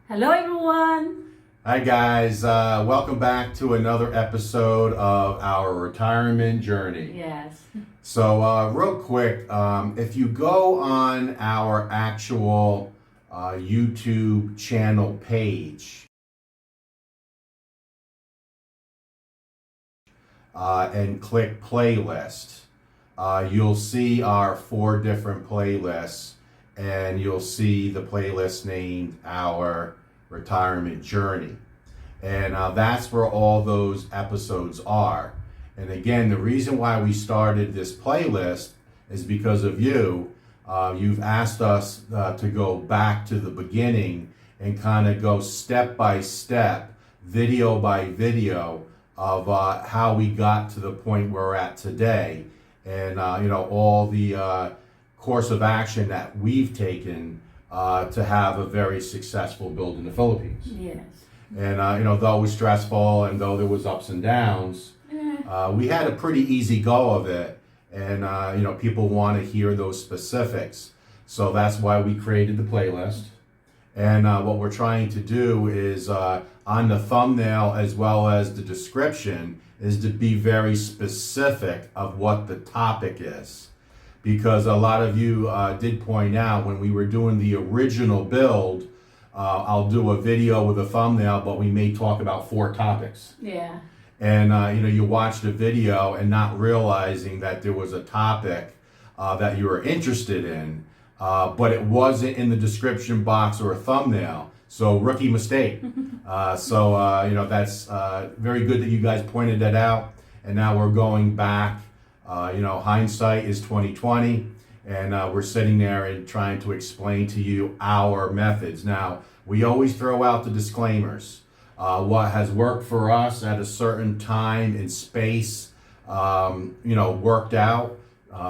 Hello everyone! Hi guys, welcome back to another episode of our retirement journey. Yes. So real quick, if you go on our actual YouTube channel page and click playlist, you'll see our 4 different playlists, and you'll see the playlist named Our Retirement Journey. And that's where all those episodes are. And again, the reason why we started this playlist is because of you. You've asked us to go back to the beginning and kind of go step by step, video by video of how we got to the point where we're at today. And all the course of action that we've taken to have a very successful build in the Philippines. Yes. And though it was stressful and though there was ups and downs, we had a pretty easy go of it. And people want to hear those specifics, so that's why we created the playlist. And what we're trying to do is on the thumbnail as well as the description is to be very specific of what the topic is. Because a lot of you did point out when we were doing the original build, I'll do a video with a thumbnail, but we may talk about 4 topics. Yeah. And you watch the video and not realizing that there was a topic that you were interested in, but it wasn't in the description box or a thumbnail. So rookie mistake. That's very good that you guys pointed that out. And now we're going back. Hindsight is 2020, and we're sitting there and trying to explain to you our methods. Now, we always throw out the disclaimers. What has worked for us at a certain time and space, worked out.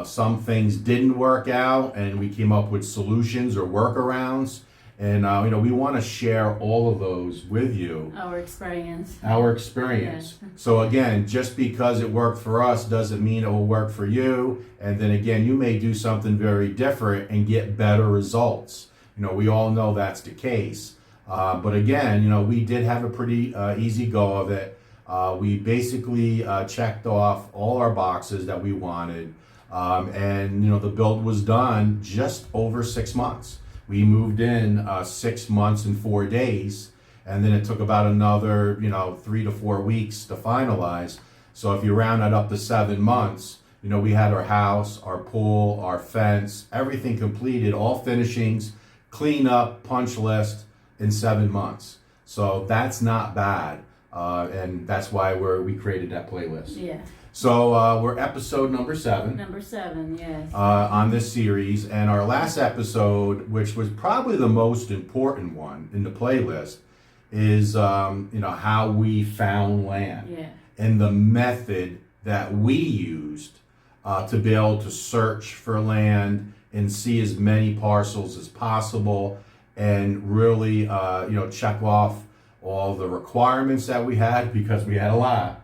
Some things didn't work out, and we came up with solutions or workarounds. And, we want to share all of those with you. Our experience. Yes. So again, just because it worked for us doesn't mean it will work for you. And then again, you may do something very different and get better results. We all know that's the case. But again, we did have a pretty easy go of it. We basically checked off all our boxes that we wanted. And the build was done just over 6 months. We moved in 6 months and 4 days, and then it took about another, 3 to 4 weeks to finalize. So if you round that up to 7 months, we had our house, our pool, our fence, everything completed, all finishings, clean up, punch list in 7 months. So that's not bad, and that's why we created that playlist. Yeah. So we're episode number 7. Number 7, yes. On this series, and our last episode, which was probably the most important one in the playlist, is how we found land. Yeah. And the method that we used to be able to search for land and see as many parcels as possible, and really check off all the requirements that we had, because we had a lot.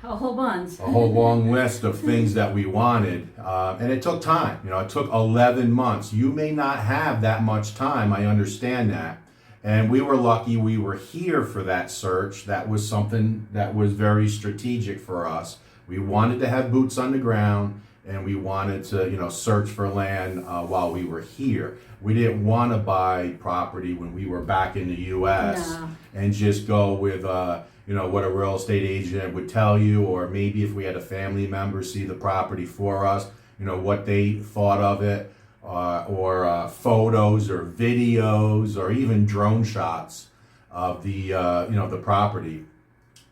A whole bunch. A whole long list of things that we wanted. And it took time. It took 11 months. You may not have that much time. I understand that. And we were lucky we were here for that search. That was something that was very strategic for us. We wanted to have boots on the ground, and we wanted to, search for land while we were here. We didn't want to buy property when we were back in the U.S. and just go with what a real estate agent would tell you, or maybe if we had a family member see the property for us, what they thought of it, or photos or videos or even drone shots of the property.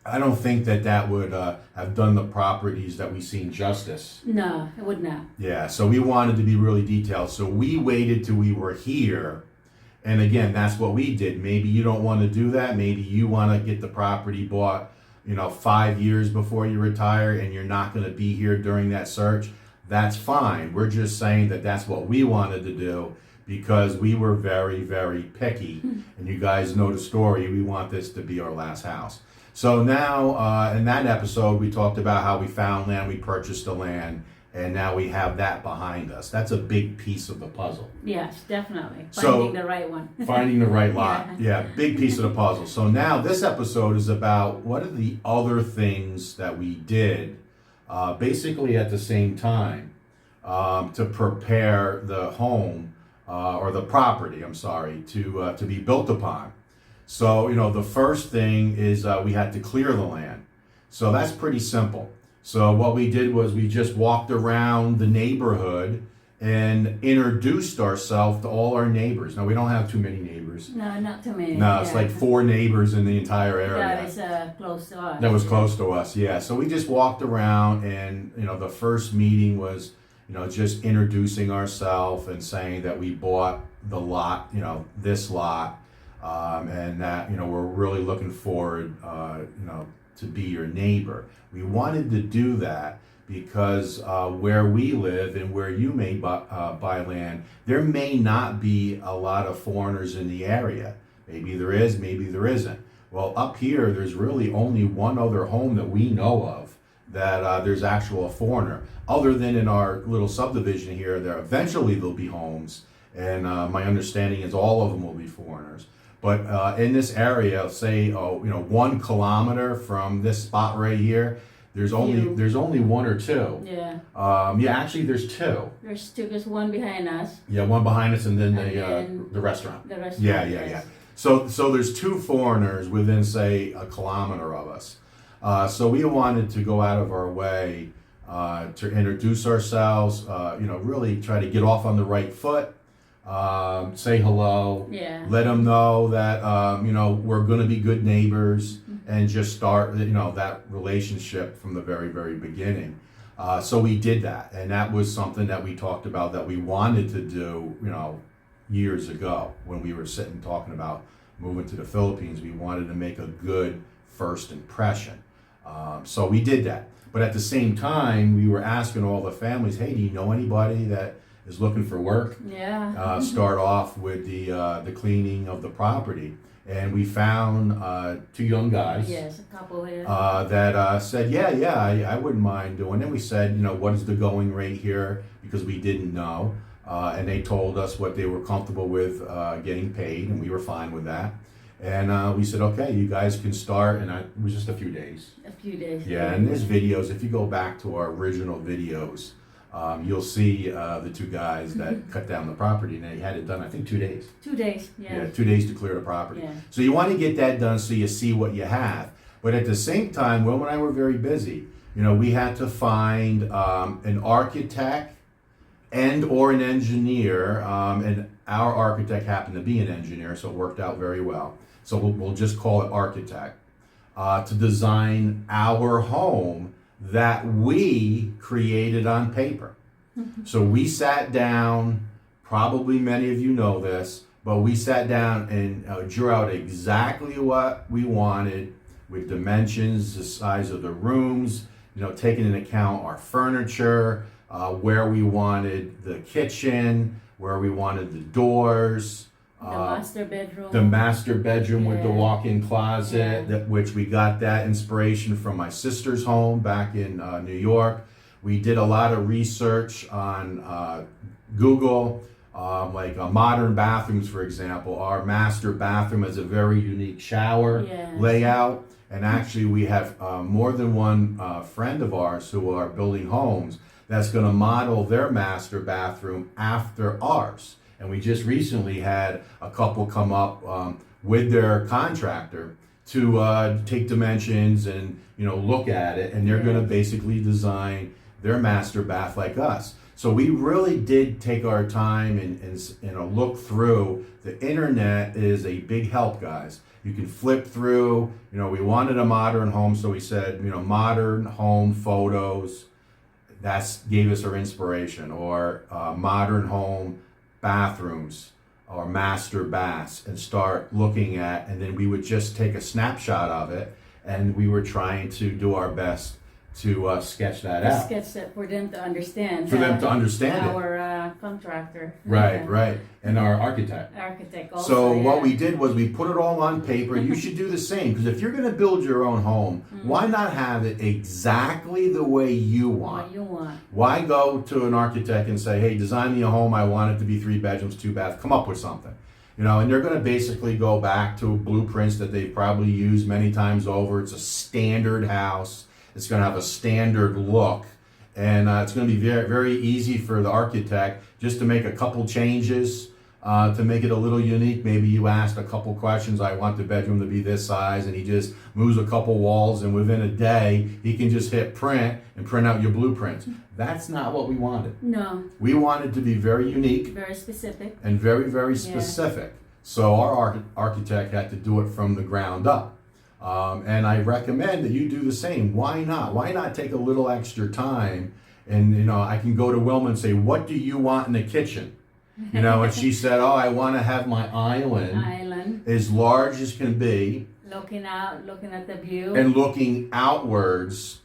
I don't think that would have done the properties that we've seen justice. No, it would not. Yeah, so we wanted to be really detailed. So we waited till we were here. And again, that's what we did. Maybe you don't want to do that. Maybe you want to get the property bought, 5 years before you retire, and you're not going to be here during that search. That's fine. We're just saying that that's what we wanted to do, because we were very, very picky. And you guys know the story. We want this to be our last house. So now, in that episode, we talked about how we found land, we purchased the land, and now we have that behind us. That's a big piece of the puzzle. Yes, definitely. So- Finding the right one. Finding the right lot. Yeah, big piece of the puzzle. So now this episode is about what are the other things that we did basically at the same time to prepare the home or the property, I'm sorry, to be built upon. So, the first thing is we had to clear the land. So that's pretty simple. So what we did was we just walked around the neighborhood and introduced ourselves to all our neighbors. Now, we don't have too many neighbors. No, not too many. No, it's yeah. like 4 neighbors in the entire area. That is close to us. That was close to us, yeah. So we just walked around, and the first meeting was, just introducing ourselves and saying that we bought the lot, this lot, and that we're really looking forward, to be your neighbor. We wanted to do that because where we live and where you may buy land, there may not be a lot of foreigners in the area. Maybe there is, maybe there isn't. Well, up here, there's really only one other home that we know of that there's actual foreigner. Other than in our little subdivision here, there eventually there'll be homes, and my understanding is all of them will be foreigners. But in this area, say 1 kilometer from this spot right here, there's only 1 or 2. Yeah. Actually, there's 2. There's 2, there's one behind us. Yeah, one behind us, and then then the restaurant. The restaurant. Yeah. So there's 2 foreigners within, say, a kilometer of us. So we wanted to go out of our way to introduce ourselves. Really try to get off on the right foot. Say hello. Yeah. Let them know that we're going to be good neighbors, and just start that relationship from the very, very beginning. So we did that, and that was something that we talked about that we wanted to do years ago when we were sitting talking about moving to the Philippines. We wanted to make a good first impression. So we did that. But at the same time, we were asking all the families, hey, do you know anybody that is looking for work? Yeah. Start off with the cleaning of the property. And we found 2 young guys. Yes, a couple here. That said, I wouldn't mind doing it. We said, what is the going rate here? Because we didn't know. And they told us what they were comfortable with getting paid, and we were fine with that. And we said, okay, you guys can start, and it was just a few days. A few days. Yeah, and there's videos. If you go back to our original videos, you'll see the 2 guys that cut down the property, and they had it done, I think, 2 days. 2 days, yeah. Yeah, 2 days to clear the property. Yeah. So you want to get that done so you see what you have. But at the same time, Will and I were very busy. We had to find an architect and or an engineer, and our architect happened to be an engineer, so it worked out very well. So we'll just call it architect, to design our home that we created on paper. So we sat down, probably many of you know this, but we sat down and drew out exactly what we wanted with dimensions, the size of the rooms, taking into account our furniture, where we wanted the kitchen, where we wanted the doors. The master bedroom. The master bedroom with the Yeah. walk-in closet, which we got that inspiration from my sister's home back in New York. We did a lot of research on Google, like modern bathrooms, for example. Our master bathroom has a very unique shower Yes. layout. And actually, we have more than one friend of ours who are building homes that's going to model their master bathroom after ours. And we just recently had a couple come up with their contractor to take dimensions and look at it, and they're going to basically design their master bath like us. So we really did take our time and look through. The internet is a big help, guys. You can flip through. We wanted a modern home, so we said modern home photos. That gave us our inspiration, or modern home bathrooms or master baths, and start looking at, and then we would just take a snapshot of it, and we were trying to do our best to sketch that To out. sketch it for them to understand. For them to understand it. Our contractor. Right, Yeah. right. And our architect. Architect also. So what yeah. we did was we put it all on paper. You should do the same, because if you're going to build your own home, why not have it exactly the way you want? What you want. Why go to an architect and say, hey, design me a home, I want it to be 3 bedrooms, 2 baths, come up with something. And they're going to basically go back to blueprints that they've probably used many times over. It's a standard house. It's going to have a standard look. And it's going to be very, very easy for the architect just to make a couple changes to make it a little unique. Maybe you asked a couple questions, I want the bedroom to be this size, and he just moves a couple walls, and within a day, he can just hit print and print out your blueprints. That's not what we wanted. No. We wanted to be very unique. Very specific. And very, very specific. So our architect had to do it from the ground up. And I recommend that you do the same. Why not? Why not take a little extra time? And, I can go to Wilma and say, what do you want in the kitchen? And she said, oh, I want to have my island as large as can be. Looking out, looking at the view. And looking outwards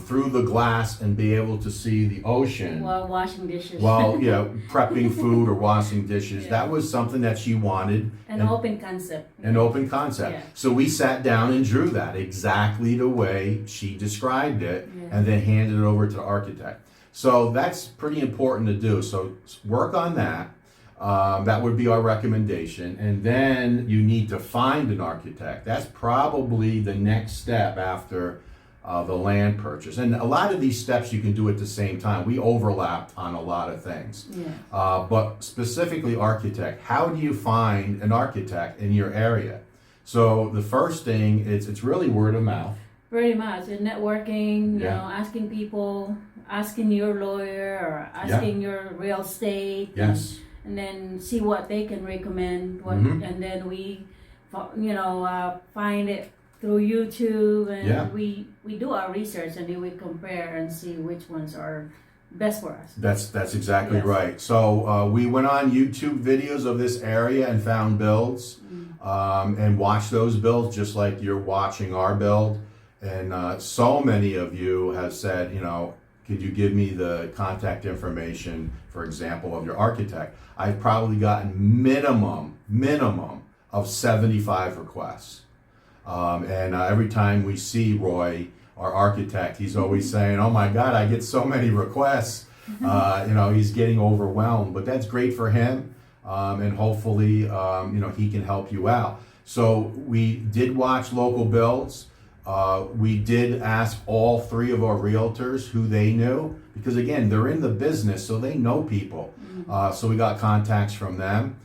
through the glass and be able to see the ocean. While washing dishes. While, prepping food or washing dishes. Yeah. That was something that she wanted. An open concept. An open concept. Yeah. So we sat down and drew that exactly the way she described it, and then handed it over to the architect. So that's pretty important to do. So work on that. That would be our recommendation. And then you need to find an architect. That's probably the next step after the land purchase. And a lot of these steps you can do at the same time. We overlapped on a lot of things. Yeah. But specifically architect, how do you find an architect in your area? So the first thing is it's really word of mouth. Pretty much. And networking, you Yeah. know, asking people, asking your lawyer or asking your real estate. Yes. And then see what they can recommend. And then we, find it through YouTube, and we do our research, and then we compare and see which ones are best for us. That's exactly Yes. right. So we went on YouTube videos of this area and found builds, and watched those builds just like you're watching our build. And so many of you have said, could you give me the contact information, for example, of your architect? I've probably gotten minimum of 75 requests. And every time we see Roy, our architect, he's always saying, oh my God, I get so many requests. He's getting overwhelmed, but that's great for him. And hopefully, he can help you out. So we did watch local builds. We did ask all 3 of our realtors who they knew, because again, they're in the business, so they know people. So we got contacts from them.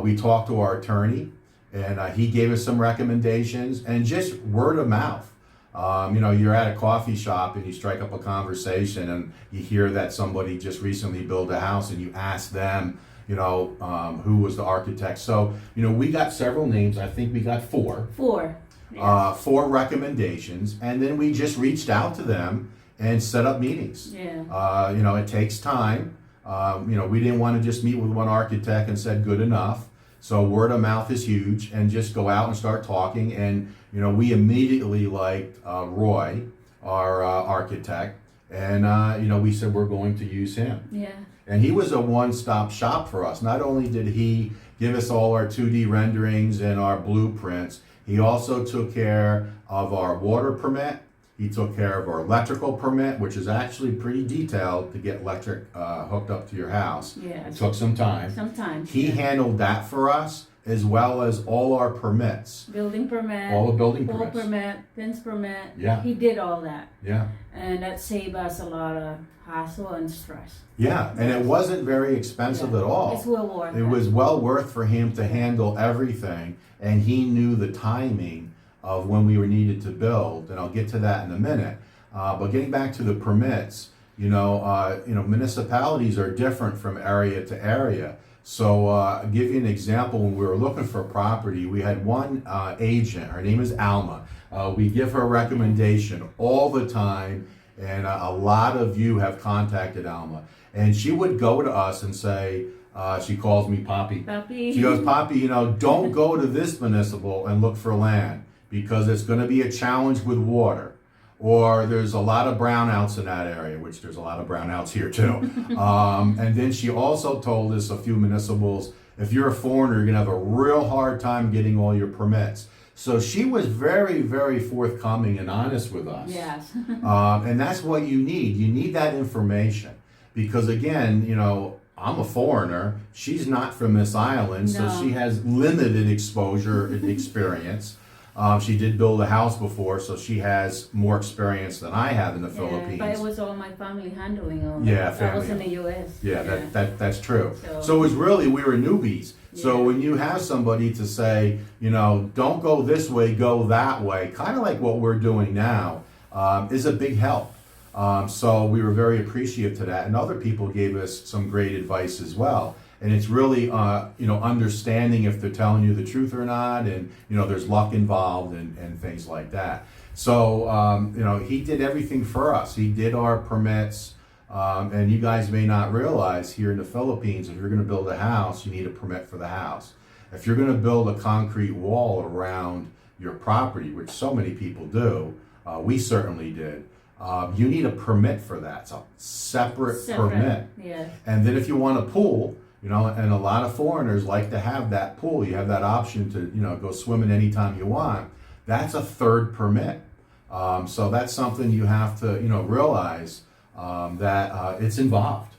We talked to our attorney, and he gave us some recommendations, and just word of mouth. You're at a coffee shop and you strike up a conversation, and you hear that somebody just recently built a house, and you ask them, who was the architect. So, we got several names. I think we got 4. 4. Yes. 4 recommendations, and then we just reached out to them and set up meetings. Yeah. It takes time. We didn't want to just meet with one architect and said good enough. So word of mouth is huge, and just go out and start talking. And we immediately liked Roy, our architect, and we said we're going to use him. Yeah. And he was a one-stop shop for us. Not only did he give us all our 2D renderings and our blueprints, he also took care of our water permit. He took care of our electrical permit, which is actually pretty detailed to get electric hooked up to your house. Yeah. It took some time. Sometimes. He handled that for us, as well as all our permits. Building permit. All the building pool permits. permit, fence permit. Yeah. He did all that. Yeah. And that saved us a lot of hassle and stress. Yeah, and it wasn't very expensive at all. It's well worth it. It was well worth for him to handle everything, and he knew the timing of when we were needed to build, and I'll get to that in a minute. But getting back to the permits, municipalities are different from area to area. So I'll give you an example. When we were looking for a property, we had one agent. Her name is Alma. We give her a recommendation all the time, and a lot of you have contacted Alma. And she would go to us and say, she calls me Poppy. Poppy. She goes, Poppy, don't go to this municipal and look for land, because it's going to be a challenge with water. or there's a lot of brownouts in that area, which there's a lot of brownouts here too. And then she also told us a few municipals, if you're a foreigner, you're gonna have a real hard time getting all your permits. So she was very, very forthcoming and honest with us. Yes. And that's what you need. You need that information. Because again, you know, I'm a foreigner. She's not from this island, so No. she has limited exposure and experience. She did build a house before, so she has more experience than I have in the Philippines. But it was all my family handling all Yeah, that. I was family. in the U.S. Yeah, that's true. So- So it was really, we were newbies. So Yeah. when you have somebody to say, you know, don't go this way, go that way, kind of like what we're doing now, is a big help. So we were very appreciative to that. And other people gave us some great advice as well. And it's really, you know, understanding if they're telling you the truth or not. And, you know, there's luck involved and things like that. So, you know, he did everything for us. He did our permits. And you guys may not realize here in the Philippines, if you're going to build a house, you need a permit for the house. If you're going to build a concrete wall around your property, which so many people do, we certainly did, you need a permit for that. It's a separate permit. Yes. And then if you want a pool, you know, and a lot of foreigners like to have that pool, you have that option to, you know, go swimming anytime you want. That's a third permit. So that's something you have to, you know, realize that it's involved.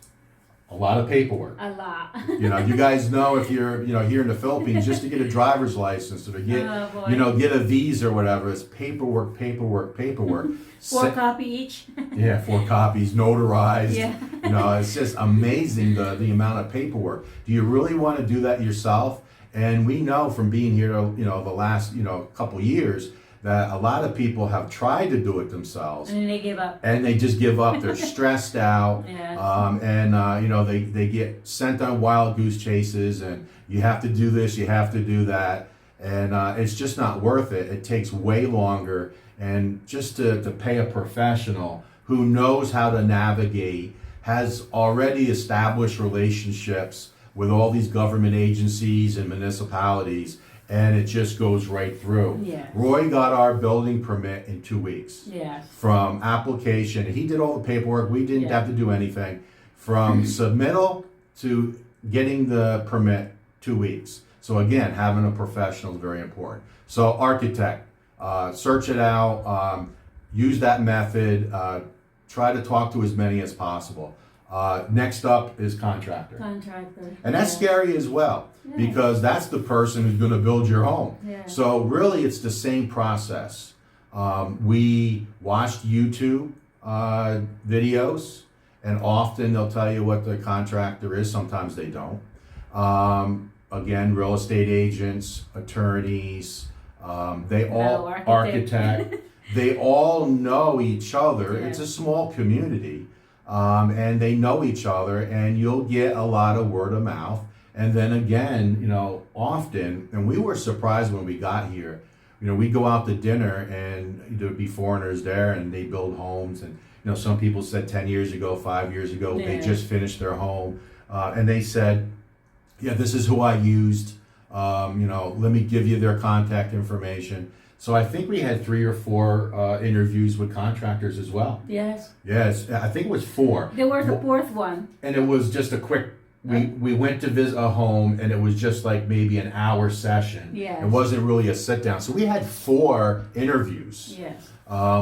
A lot of paperwork. A lot. You know, you guys know if you're, you know, here in the Philippines, just to get a driver's license or to get, Oh, boy. you know, get a visa or whatever, it's paperwork, paperwork, paperwork. 4 copy each. Yeah, 4 copies, notarized. Yeah. You know, it's just amazing the amount of paperwork. Do you really want to do that yourself? And we know from being here, you know, the last, you know, couple years, that a lot of people have tried to do it themselves. And then they give up. And they just give up. They're stressed out. Yeah. You know, they get sent on wild goose chases, and you have to do this, you have to do that. And it's just not worth it. It takes way longer. And just to pay a professional who knows how to navigate, has already established relationships with all these government agencies and municipalities, and it just goes right through. Yes. Roy got our building permit in 2 weeks. Yes. From application, he did all the paperwork, we didn't Yeah. have to do anything. From submittal to getting the permit, 2 weeks. So again, having a professional is very important. So architect, search it out, use that method, try to talk to as many as possible. Next up is contractor. Contractor. And that's Yeah. scary as well, because that's the person who's going to build your home. Yeah. So really, it's the same process. We watched YouTube videos, and often they'll tell you what the contractor is. Sometimes they don't. Again, real estate agents, attorneys, they all, architect, they all know each other. Yeah. It's a small community. And they know each other, and you'll get a lot of word of mouth. And then again, you know, often, and we were surprised when we got here, you know, we go out to dinner and there'd be foreigners there and they build homes. And, you know, some people said 10 years ago, 5 years ago, they just finished their home. And they said, yeah, this is who I used. You know, let me give you their contact information. So I think we had 3 or 4 interviews with contractors as well. Yes. Yes, I think it was 4. There was a 4th one. And it was just a quick, we went to visit a home, and it was just like maybe an hour session. Yes. It wasn't really a sit down. So we had 4 interviews. Yes.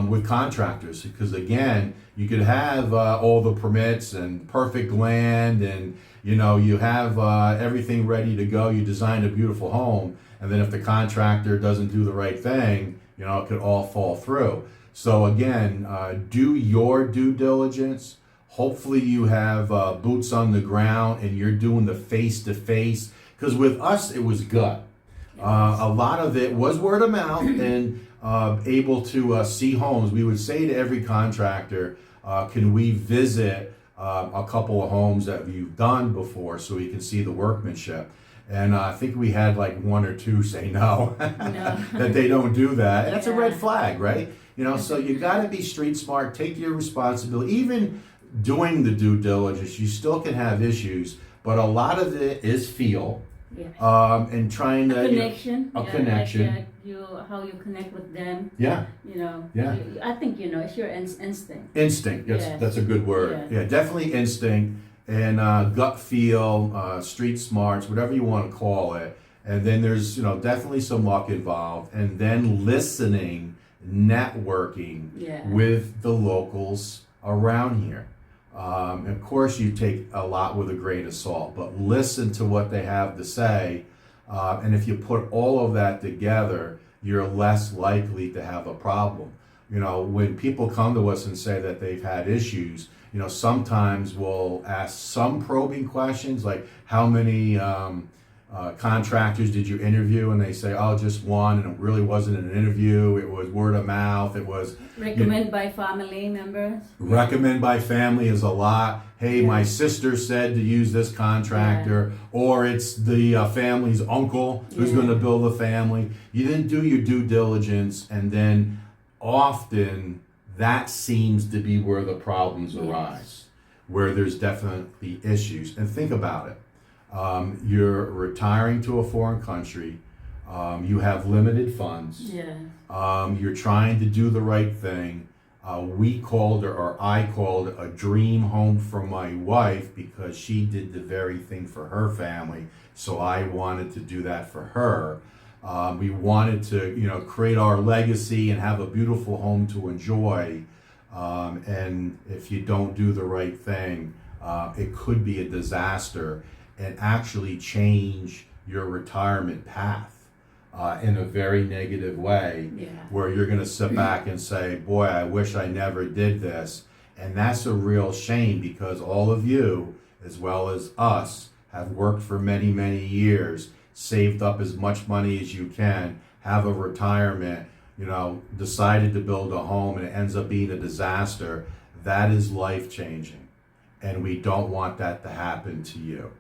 With contractors, because again, you could have all the permits and perfect land, and you know, you have everything ready to go. You designed a beautiful home, and then if the contractor doesn't do the right thing, you know, it could all fall through. So again, do your due diligence. Hopefully you have boots on the ground and you're doing the face-to-face, because with us, it was gut. A lot of it was word of mouth and able to see homes. We would say to every contractor, can we visit a couple of homes that you've done before so we can see the workmanship? And I think we had like 1 or 2 say no, that they don't do that. And that's a red flag, right? You know, so you got to be street smart, take your responsibility. Even doing the due diligence, you still can have issues, but a lot of it is feel. Yes. And trying to Connection. a connection. how you connect with them. Yeah. You know. Yeah. I think it's your instinct. Instinct. That's a good word. Yeah, definitely instinct and gut feel, street smarts, whatever you want to call it. And then there's definitely some luck involved, and then listening, networking with the locals around here. Of course, you take a lot with a grain of salt, but listen to what they have to say. And if you put all of that together, you're less likely to have a problem. When people come to us and say that they've had issues, sometimes we'll ask some probing questions like, how many contractors did you interview? And they say, oh, just one, and it really wasn't an interview. It was word of mouth. It was recommend by family members. Recommend by family is a lot. Hey, my sister said to use this contractor, or it's the family's uncle who's going to build a family. You didn't do your due diligence, and then often that seems to be where the problems arise, where there's definitely issues. And think about it. You're retiring to a foreign country. You have limited funds. You're trying to do the right thing. I called it a dream home for my wife because she did the very thing for her family. So I wanted to do that for her. We wanted to, create our legacy and have a beautiful home to enjoy. And if you don't do the right thing, it could be a disaster and actually change your retirement path in a very negative way, where you're going to sit back and say, boy, I wish I never did this. And that's a real shame, because all of you, as well as us, have worked for many, many years, saved up as much money as you can, have a retirement, decided to build a home, and it ends up being a disaster. That is life-changing. And we don't want that to happen to you.